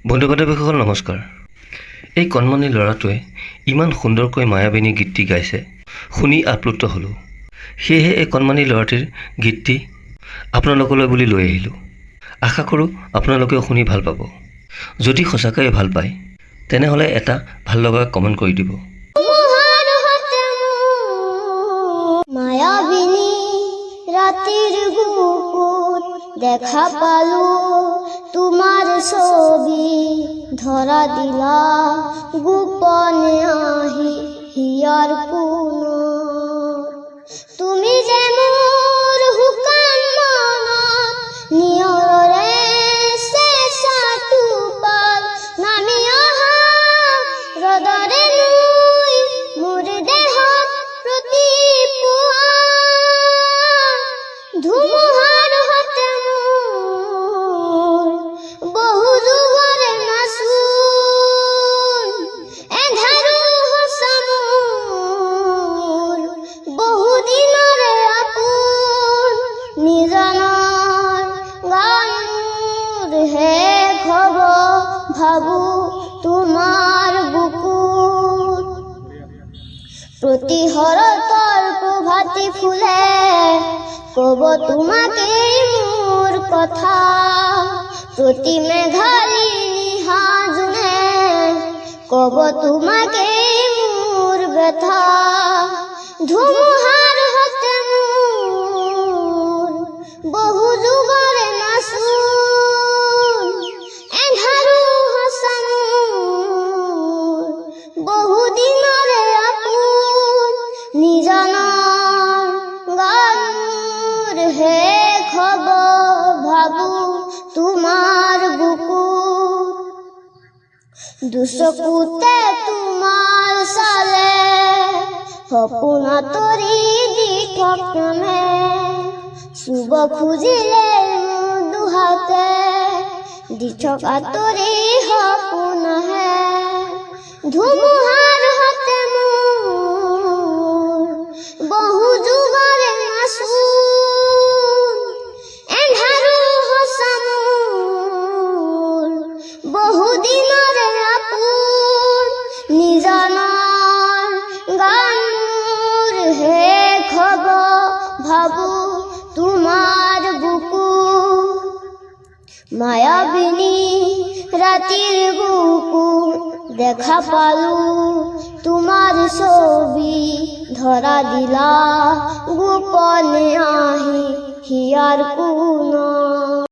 বন্ধু বান্ধৱীসকল নমস্কাৰ। এই কণমানি ল'ৰাটোৱে ইমান সুন্দৰকৈ মায়াবিনী গীতটি গাইছে, শুনি আপ্লুত হ'লোঁ। সেয়েহে এই কণমানি ল'ৰাটিৰ গীতটি আপোনালোকলৈ বুলি লৈ আহিলোঁ। আশা কৰোঁ আপোনালোকেও শুনি ভাল পাব। যদি সঁচাকৈয়ে ভাল পায় তেনেহ'লে এটা ভাল লগা কমেণ্ট কৰি দিব। মায়াবিনী রাতের বুকুত দেখা পালো তোমার ছবি, ধরা দিলা গোপনে আহি হিয়ার কোন। তুমি যে মোর হুকান মনত নিয়ৰে চেঁচা টোপাল নামি অহা ৰদৰে লৈ মোৰ দেহত প্ৰতি ধুমুহাৰ হতে মোৰ বহু যুগৰে মাসুল, এন্ধাৰো হসা মোৰ বহু দিনৰে আপোন। নিজানৰ গানৰ শেষ হ'ব ভাবো তোমাৰ বুকুত, প্ৰতিহৰতৰ প্ৰভাতী ফুলে কব তোমাকে মোর কথা। প্রতি মেঘালী নিহাজনে কব তোমাকে মোর ব্যথা। ধুমুহার হতে মোর বহু যুগরে মাসুল, এন্ধাৰো হসা মোৰ বহু দিনৰে আপোন। নিজানৰ গানৰ শেষ হ'ব ভাবো তোমাৰ বুকুত, দুচকুতে তোমাৰ চালে সপোন আঁতৰি দি থকামে, চুব খুজিলে মোৰ দুহাতে দি থকা আঁতৰি সপোন আহে। ধুমুহাৰ হতে মোৰ বহু যুগৰে মাসুল, এন্ধাৰো হসা মোৰ বহু দিনৰে আপোন। নিজানৰ গানৰ শেষ হ'ব ভাবো তোমাৰ বুকুত, মায়াবিনী ৰাতিৰ বুকুত দেখা পালো তোমার ছবি, ধরা দিলা গোপনে আহি হিয়ার কোন।